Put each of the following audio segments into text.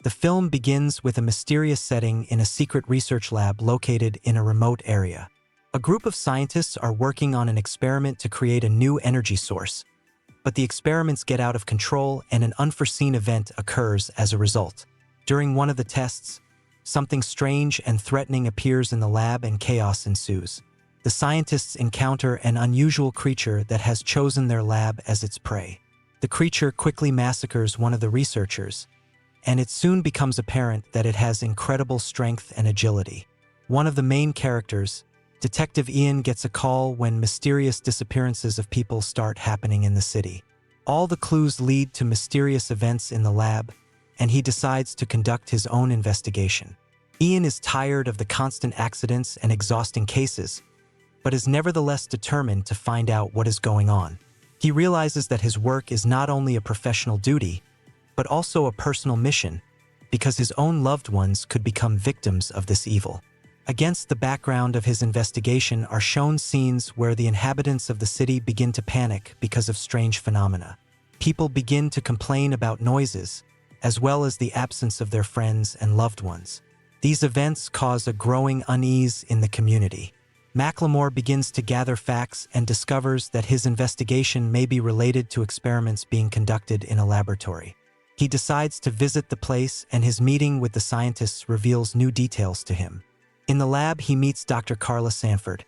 The film begins with a mysterious setting in a secret research lab located in a remote area. A group of scientists are working on an experiment to create a new energy source, but the experiments get out of control and an unforeseen event occurs as a result. During one of the tests, something strange and threatening appears in the lab and chaos ensues. The scientists encounter an unusual creature that has chosen their lab as its prey. The creature quickly massacres one of the researchers, and it soon becomes apparent that it has incredible strength and agility. One of the main characters, Detective Ian, gets a call when mysterious disappearances of people start happening in the city. All the clues lead to mysterious events in the lab, and he decides to conduct his own investigation. Ian is tired of the constant accidents and exhausting cases, but is nevertheless determined to find out what is going on. He realizes that his work is not only a professional duty, but also a personal mission, because his own loved ones could become victims of this evil. Against the background of his investigation are shown scenes where the inhabitants of the city begin to panic because of strange phenomena. People begin to complain about noises, as well as the absence of their friends and loved ones. These events cause a growing unease in the community. Macklemore begins to gather facts and discovers that his investigation may be related to experiments being conducted in a laboratory. He decides to visit the place, and his meeting with the scientists reveals new details to him. In the lab, he meets Dr. Carla Sanford,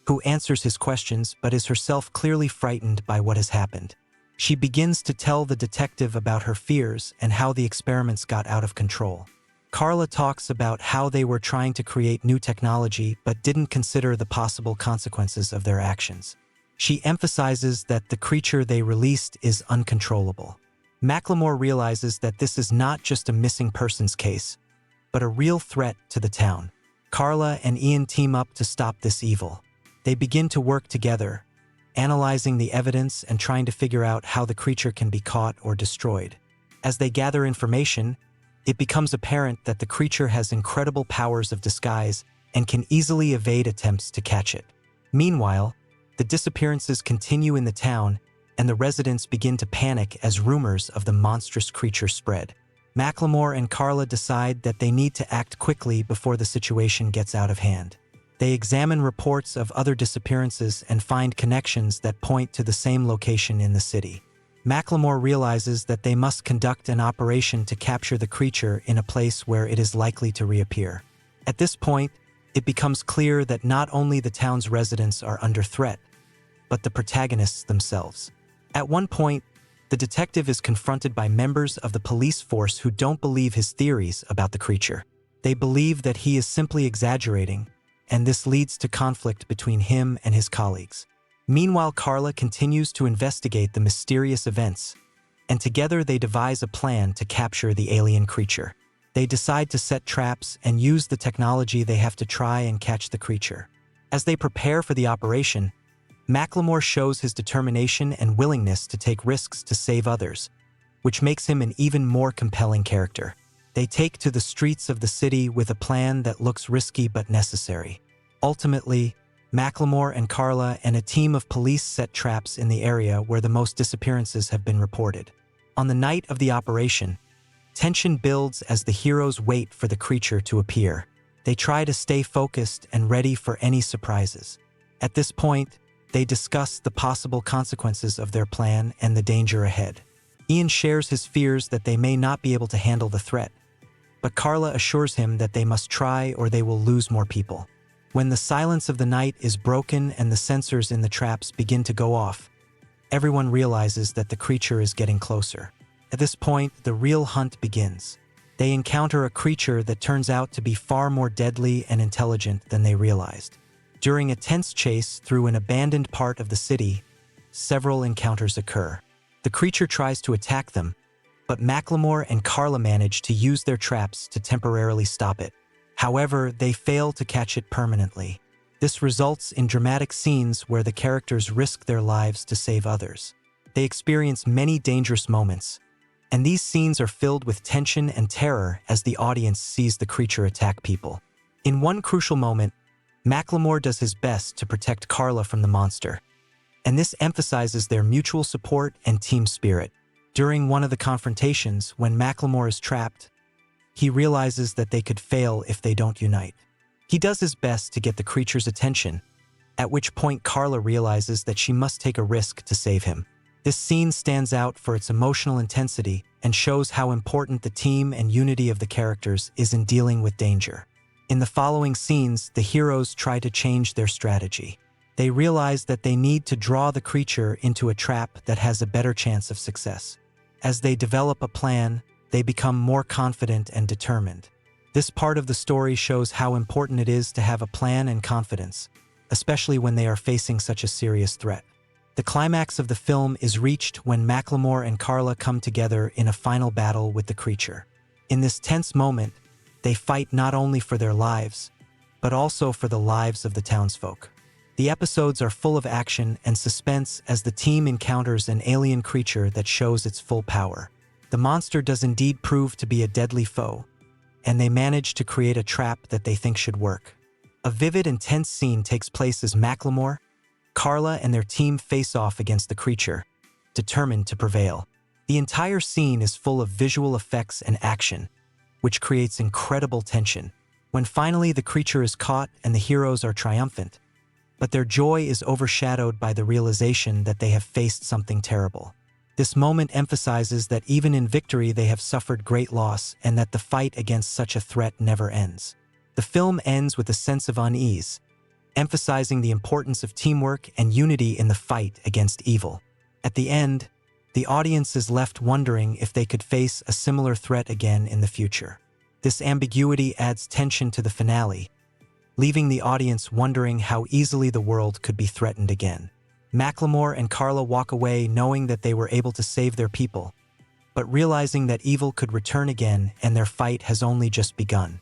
who answers his questions but is herself clearly frightened by what has happened. She begins to tell the detective about her fears and how the experiments got out of control. Carla talks about how they were trying to create new technology but didn't consider the possible consequences of their actions. She emphasizes that the creature they released is uncontrollable. Macklemore realizes that this is not just a missing persons case, but a real threat to the town. Carla and Ian team up to stop this evil. They begin to work together, analyzing the evidence and trying to figure out how the creature can be caught or destroyed. As they gather information, it becomes apparent that the creature has incredible powers of disguise and can easily evade attempts to catch it. Meanwhile, the disappearances continue in the town, and the residents begin to panic as rumors of the monstrous creature spread. Macklemore and Carla decide that they need to act quickly before the situation gets out of hand. They examine reports of other disappearances and find connections that point to the same location in the city. Macklemore realizes that they must conduct an operation to capture the creature in a place where it is likely to reappear. At this point, it becomes clear that not only the town's residents are under threat, but the protagonists themselves. At one point, the detective is confronted by members of the police force who don't believe his theories about the creature. They believe that he is simply exaggerating, and this leads to conflict between him and his colleagues. Meanwhile, Carla continues to investigate the mysterious events, and together they devise a plan to capture the alien creature. They decide to set traps and use the technology they have to try and catch the creature. As they prepare for the operation, Macklemore shows his determination and willingness to take risks to save others, which makes him an even more compelling character. They take to the streets of the city with a plan that looks risky but necessary. Ultimately, Macklemore and Carla and a team of police set traps in the area where the most disappearances have been reported. On the night of the operation, tension builds as the heroes wait for the creature to appear. They try to stay focused and ready for any surprises. At this point, they discuss the possible consequences of their plan and the danger ahead. Ian shares his fears that they may not be able to handle the threat, but Carla assures him that they must try or they will lose more people. When the silence of the night is broken and the sensors in the traps begin to go off, everyone realizes that the creature is getting closer. At this point, the real hunt begins. They encounter a creature that turns out to be far more deadly and intelligent than they realized. During a tense chase through an abandoned part of the city, several encounters occur. The creature tries to attack them, but Macklemore and Carla manage to use their traps to temporarily stop it. However, they fail to catch it permanently. This results in dramatic scenes where the characters risk their lives to save others. They experience many dangerous moments, and these scenes are filled with tension and terror as the audience sees the creature attack people. In one crucial moment, Macklemore does his best to protect Carla from the monster, and this emphasizes their mutual support and team spirit. During one of the confrontations, when Macklemore is trapped, he realizes that they could fail if they don't unite. He does his best to get the creature's attention, at which point Carla realizes that she must take a risk to save him. This scene stands out for its emotional intensity and shows how important the team and unity of the characters is in dealing with danger. In the following scenes, the heroes try to change their strategy. They realize that they need to draw the creature into a trap that has a better chance of success. As they develop a plan, they become more confident and determined. This part of the story shows how important it is to have a plan and confidence, especially when they are facing such a serious threat. The climax of the film is reached when Macklemore and Carla come together in a final battle with the creature. In this tense moment, they fight not only for their lives, but also for the lives of the townsfolk. The episodes are full of action and suspense as the team encounters an alien creature that shows its full power. The monster does indeed prove to be a deadly foe, and they manage to create a trap that they think should work. A vivid and tense scene takes place as Macklemore, Carla, and their team face off against the creature, determined to prevail. The entire scene is full of visual effects and action, which creates incredible tension. When finally the creature is caught and the heroes are triumphant, but their joy is overshadowed by the realization that they have faced something terrible. This moment emphasizes that even in victory they have suffered great loss and that the fight against such a threat never ends. The film ends with a sense of unease, emphasizing the importance of teamwork and unity in the fight against evil. At the end, the audience is left wondering if they could face a similar threat again in the future. This ambiguity adds tension to the finale, leaving the audience wondering how easily the world could be threatened again. Macklemore and Carla walk away knowing that they were able to save their people, but realizing that evil could return again and their fight has only just begun.